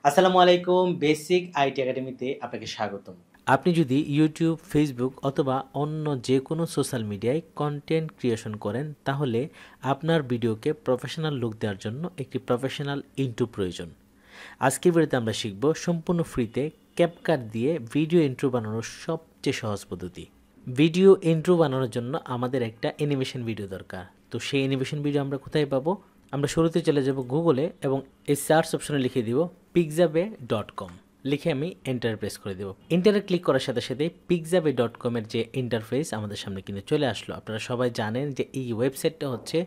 আসসালামু আলাইকুম basic IT একাডেমিতে আপনাকে স্বাগতম। আপনি যদি ইউটিউব, ফেসবুক অথবা অন্য যে কোনো সোশ্যাল মিডিয়ায় কন্টেন্ট ক্রিয়েশন করেন তাহলে আপনার ভিডিওকে প্রফেশনাল লুক দেওয়ার জন্য একটি প্রফেশনাল ইন্ট্রো প্রয়োজন। আজকের ভিডিওতে আমরা শিখব সম্পূর্ণ ফ্রিতে ক্যাপকাট দিয়ে ভিডিও ইন্ট্রো বানানোর সবচেয়ে সহজ পদ্ধতি। ভিডিও ইন্ট্রো বানানোর জন্য আমাদের একটা অ্যানিমেশন ভিডিও দরকার। তো সেই অ্যানিমেশন ভিডিও আমরা কোথায় পাবো? আমরা শুরুতে চলে যাব গুগলে এবং এই সার্চ অপশনে লিখে দিব pixabay.com। লিখে আমি এন্টার প্রেস করে দেব। এন্টারে ক্লিক করার সাথে সাথে pixabay.com এর যে ইন্টারফেস আমাদের সামনে কিন্তু চলে আসলো। আপনারা সবাই জানেন যে এই ওয়েবসাইটটা হচ্ছে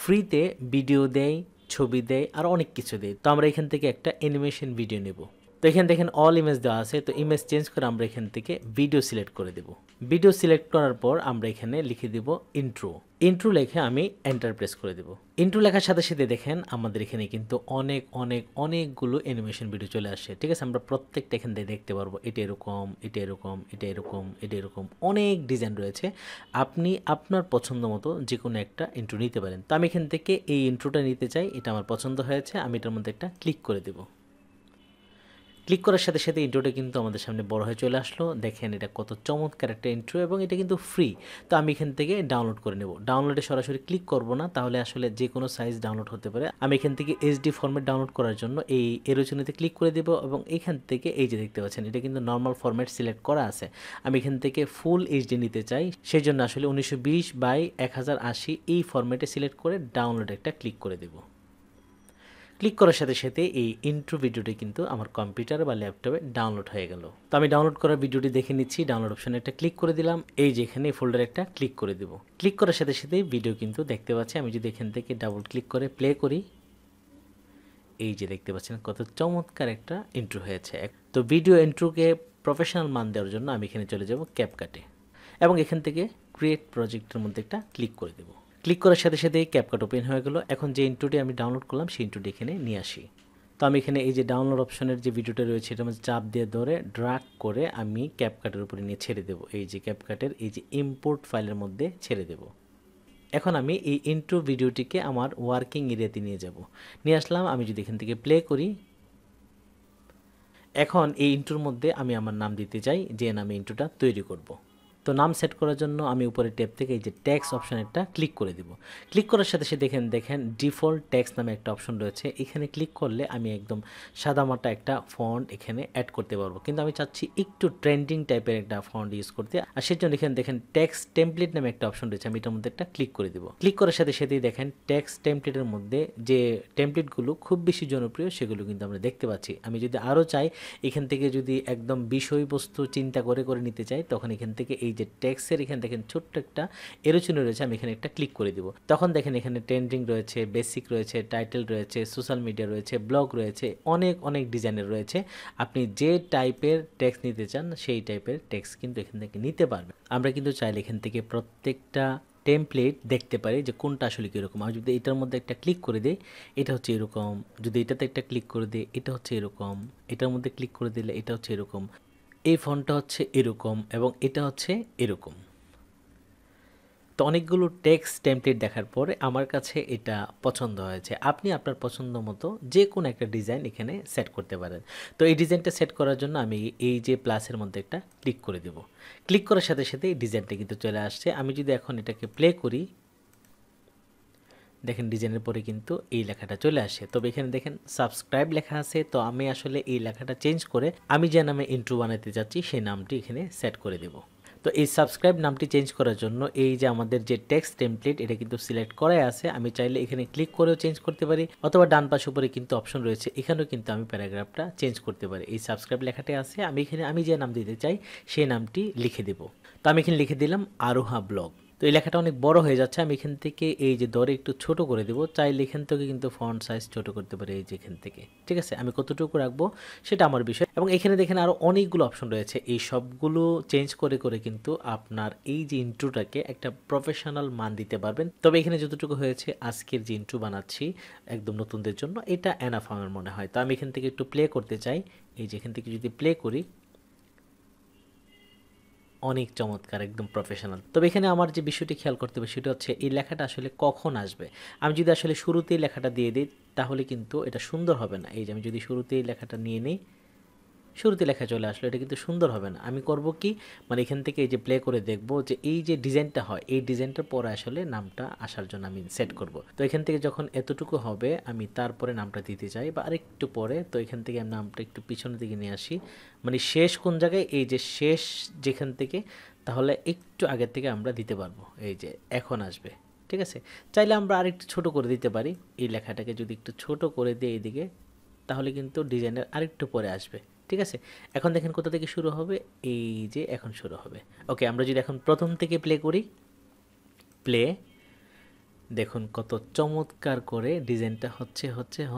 ফ্রিতে ভিডিও দেয়, ছবি দেয় আর অনেক কিছু দেয়। তো আমরা এখান থেকে একটা অ্যানিমেশন ভিডিও নেব। তো এখানে দেখেন অল ইমেজ দেওয়া আছে, তো ইমেজ চেঞ্জ করে আমরা এখান থেকে ভিডিও সিলেক্ট করে দেব। ভিডিও সিলেক্ট করার পর আমরা এখানে লিখে দেব ইন্ট্রো। ইন্ট্রো লিখে আমি এন্টার প্রেস করে দেব। ইন্ট্রো লেখার সাথে সাথে দেখেন আমাদের এখানে কিন্তু অনেকগুলো অ্যানিমেশন ভিডিও চলে আসে। ঠিক আছে, আমরা প্রত্যেকটা এখান থেকে দেখতে পারবো এটা এরকম, এটা এরকম, এটা এরকম, এটা এরকম অনেক ডিজাইন রয়েছে। আপনি আপনার পছন্দ মতো যে কোনো একটা ইন্ট্রো নিতে পারেন। তো আমি এখান থেকে এই ইন্ট্রোটা নিতে চাই, এটা আমার পছন্দ হয়েছে, আমি এটার মধ্যে একটা ক্লিক করে দেব। ক্লিক করার সাথে সাথে ইন্ট্রোটা কিন্তু আমাদের সামনে বড় হয়ে চলে আসলো। দেখেন এটা কত চমৎকার একটা ইন্ট্রো এবং এটা কিন্তু ফ্রি। তো আমি এখান থেকে ডাউনলোড করে নেব। ডাউনলোডে সরাসরি ক্লিক করব না, তাহলে আসলে যে কোনো সাইজ ডাউনলোড হতে পারে। আমি এখান থেকে এইচডি ফরম্যাট ডাউনলোড করার জন্য এই এরোচনিতে ক্লিক করে দেব এবং এখান থেকে এই যে দেখতে পাচ্ছেন এটা কিন্তু নর্মাল ফরম্যাট সিলেক্ট করা আছে। আমি এখান থেকে ফুল এইচডি নিতে চাই, সেই জন্য আসলে 1920x1080 এই ফরম্যাটে সিলেক্ট করে ডাউনলোড একটা ক্লিক করে দেব। ক্লিক করার সাথে সাথে এই ইন্ট্রো ভিডিওটি কিন্তু আমার কম্পিউটার বা ল্যাপটপে ডাউনলোড হয়ে গেল। তো আমি ডাউনলোড করা ভিডিওটি দেখে নিচ্ছি। ডাউনলোড অপশনে একটা ক্লিক করে দিলাম, এই যে এখানে ফোল্ডারে একটা ক্লিক করে দেব। ক্লিক করার সাথে সাথে ভিডিও কিন্তু দেখতে পাচ্ছি। আমি যদি এখান থেকে ডাবল ক্লিক করে প্লে করি, এই যে দেখতে পাচ্ছেন কত চমৎকার একটা ইন্ট্রো হয়েছে। তো ভিডিও ইন্ট্রোকে প্রফেশনাল মান দেওয়ার জন্য আমি এখানে চলে যাব ক্যাপকাটে এবং এখান থেকে ক্রিয়েট প্রজেক্টের মধ্যে একটা ক্লিক করে দেব। ক্লিক করার সাথে সাথে ক্যাপকাট ওপেন হয়ে গেল। এখন যে ইন্ট্রোটি আমি ডাউনলোড করলাম সেই ইন্ট্রোটি এখানে নিয়ে আসি। তো আমি এখানে এই যে ডাউনলোড অপশনের যে ভিডিওটা রয়েছে এটার মধ্যে চাপ দিয়ে ধরে ড্র্যাগ করে আমি ক্যাপকাটের উপরে নিয়ে ছেড়ে দেব। এই যে ক্যাপকাটের এই যে ইম্পোর্ট ফাইলের মধ্যে ছেড়ে দেব। এখন আমি এই ইন্ট্রো ভিডিওটিকে আমার ওয়ার্কিং এরিয়াতে নিয়ে যাব। নিয়ে আসলাম, আমি যদি এখান থেকে প্লে করি, এখন এই ইন্ট্রোর মধ্যে আমি আমার নাম দিতে চাই, যে নামে ইন্ট্রোটা তৈরি করব। তো নাম সেট করার জন্য আমি উপরে ট্যাব থেকে এই যে ট্যাক্স অপশানেরটা ক্লিক করে দিব। ক্লিক করার সাথে সাথে দেখেন ডিফল্ট ট্যাক্স নামে একটা অপশন রয়েছে। এখানে ক্লিক করলে আমি একদম সাদামাটা একটা ফন্ট এখানে অ্যাড করতে পারবো, কিন্তু আমি চাচ্ছি একটু ট্রেন্ডিং টাইপের একটা ফন্ট ইউজ করতে। আর সেজন্য এখানে দেখেন ট্যাক্স টেমপ্লেট নামে একটা অপশন রয়েছে, আমি এটার মধ্যে একটা ক্লিক করে দিব। ক্লিক করার সাথে সাথেই দেখেন ট্যাক্স টেমপ্লেটের মধ্যে যে টেমপ্লেটগুলো খুব বেশি জনপ্রিয় সেগুলো কিন্তু আমরা দেখতে পাচ্ছি। আমি যদি আরও চাই, এখান থেকে যদি একদম বিষয়বস্তু চিন্তা করে করে নিতে চাই, তখন এখান থেকে এই যে ট্যাক্সের এখানে দেখেন ছোট্ট একটা এরোচিহ্ন রয়েছে, আমি এখানে একটা ক্লিক করে দিব। তখন দেখেন এখানে ট্রেন্ডিং রয়েছে, বেসিক রয়েছে, টাইটেল রয়েছে, সোশ্যাল মিডিয়া রয়েছে, ব্লগ রয়েছে, অনেক ডিজাইনের রয়েছে। আপনি যে টাইপের ট্যাক্স নিতে চান সেই টাইপের ট্যাক্স কিন্তু এখান থেকে নিতে পারবেন। আমরা কিন্তু চাইলে এখান থেকে প্রত্যেকটা টেমপ্লেট দেখতে পারি যে কোনটা আসলে কীরকম। আমি যদি এটার মধ্যে একটা ক্লিক করে দিই, এটা হচ্ছে এরকম। যদি এটাতে একটা ক্লিক করে দিই, এটা হচ্ছে এরকম। এটার মধ্যে ক্লিক করে দিলে এটা হচ্ছে এরকম। এই ফন্টটা হচ্ছে এরকম এবং এটা হচ্ছে এরকম। তো অনেকগুলো টেক্সট টেমপ্লেট দেখার পরে আমার কাছে এটা পছন্দ হয়েছে। আপনি আপনার পছন্দ মতো যে কোনো একটা ডিজাইন এখানে সেট করতে পারেন। তো এই ডিজাইনটা সেট করার জন্য আমি এই যে প্লাসের মধ্যে একটা ক্লিক করে দেব। ক্লিক করার সাথে সাথে এই ডিজাইনটা কিন্তু চলে আসছে। আমি যদি এখন এটাকে প্লে করি, দেখেন ডিজাইনের পরে কিন্তু এই লেখাটা চলে আসে। তবে এখানে দেখেন সাবস্ক্রাইব লেখা আছে। তো আমি আসলে এই লেখাটা চেঞ্জ করে আমি যে নামে ইন্ট্রো বানাতে যাচ্ছি সেই নামটি এখানে সেট করে দেব। তো এই সাবস্ক্রাইব নামটি চেঞ্জ করার জন্য এই যে আমাদের যে টেক্সট টেমপ্লেট এটা কিন্তু সিলেক্ট করাই আছে। আমি চাইলে এখানে ক্লিক করেও চেঞ্জ করতে পারি, অথবা ডান পাশে উপরে কিন্তু অপশন রয়েছে, এখানেও কিন্তু আমি প্যারাগ্রাফটা চেঞ্জ করতে পারি। এই সাবস্ক্রাইব লেখাটি আছে, আমি এখানে আমি যে নাম দিতে চাই সেই নামটি লিখে দেব। তো আমি এখানে লিখে দিলাম আরোহা ব্লগ। তো এই লেখাটা অনেক বড় হয়ে যাচ্ছে, আমি এখান থেকে এই যে দরে একটু ছোট করে দেবো। চাইলে এখান থেকে কিন্তু ফন্ট সাইজ ছোট করতে পারি এই যে এখান থেকে। ঠিক আছে, আমি কতটুকু রাখবো সেটা আমার বিষয়। এবং এখানে দেখেন আরও অনেকগুলো অপশন রয়েছে, এই সবগুলো চেঞ্জ করে করে কিন্তু আপনার এই যে ইন্ট্রোটাকে একটা প্রফেশনাল মান দিতে পারবেন। তবে এখানে যতটুকু হয়েছে আজকের যে ইন্ট্রো বানাচ্ছি একদম নতুনদের জন্য, এটা এনাফ আমার মনে হয়। তো আমি এখান থেকে একটু প্লে করতে চাই। এই যে এখান থেকে যদি প্লে করি, অনেক চমৎকার, একদম প্রফেশনাল। তবে এখানে আমার যে বিষয়টি খেয়াল করতে হবে সেটা হচ্ছে এই লেখাটা আসলে কখন আসবে। আমি যদি আসলে শুরুতেই লেখাটা দিয়ে দিই তাহলে কিন্তু এটা সুন্দর হবে না। এই যে আমি যদি শুরুতেই লেখাটা নিয়ে নিই, শুরুতে লেখা চলে আসলো, এটা কিন্তু সুন্দর হবে না। আমি করব কি, মানে এখান থেকে এই যে প্লে করে দেখব যে এই যে ডিজাইনটা হয়, এই ডিজাইনটার পরে আসলে নামটা আসার জন্য আমি সেট করব। তো এখান থেকে যখন এতটুকু হবে আমি তারপরে নামটা দিতে চাই বা আরেকটু পরে, তো এখান থেকে আমি নামটা একটু পিছনের দিকে নিয়ে আসি, মানে শেষ কোন জায়গায়, এই যে শেষ যেখান থেকে, তাহলে একটু আগের থেকে আমরা দিতে পারবো। এই যে এখন আসবে, ঠিক আছে। চাইলে আমরা আরেকটু ছোট করে দিতে পারি, এই লেখাটাকে যদি একটু ছোট করে দিই এইদিকে, তাহলে কিন্তু ডিজাইনের আরেকটু পরে আসবে, ঠিক আছে। এখন দেখেন কোথা থেকে শুরু হবে, এই যে এখন শুরু হবে। ওকে, আমরা যদি এখন প্রথম থেকে প্লে করি, প্লে, দেখুন কত চমৎকার করে ডিজাইনটা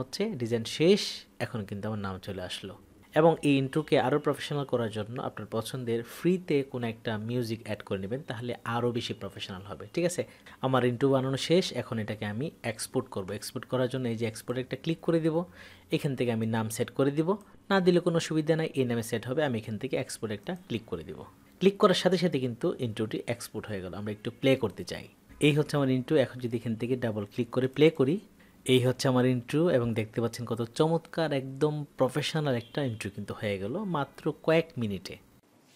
হচ্ছে ডিজাইন শেষ, এখন কিন্তু আমার নাম চলে আসলো। এবং এই ইন্ট্রোকে আরও প্রফেশনাল করার জন্য আপনার পছন্দের ফ্রিতে কোনো একটা মিউজিক অ্যাড করে নেবেন, তাহলে আরও বেশি প্রফেশনাল হবে, ঠিক আছে। আমার ইন্ট্রো বানানো শেষ, এখন এটাকে আমি এক্সপোর্ট করব। এক্সপোর্ট করার জন্য এই যে এক্সপোর্টে একটা ক্লিক করে দিব, এখান থেকে আমি নাম সেট করে দিব, না দিলে কোনো সুবিধা নাই, এই নামে সেট হবে। আমি এখান থেকে এক্সপোর্ট একটা ক্লিক করে দিব। ক্লিক করার সাথে সাথে কিন্তু ইন্ট্রোটি এক্সপোর্ট হয়ে গেল। আমরা একটু প্লে করতে চাই। এই হচ্ছে আমার ইন্ট্রো। এখন যদি এখান থেকে ডাবল ক্লিক করে প্লে করি, এই হচ্ছে আমার ইন্ট্রো, এবং দেখতে পাচ্ছেন কত চমৎকার, একদম প্রফেশনাল একটা ইন্ট্রো কিন্তু হয়ে গেল মাত্র কয়েক মিনিটে।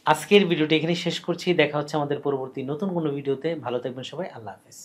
আজকের ভিডিওটি এখানেই শেষ করছি। দেখা হচ্ছে আমাদের পরবর্তী নতুন কোনো ভিডিওতে। ভালো থাকবেন সবাই, আল্লাহ হাফেজ।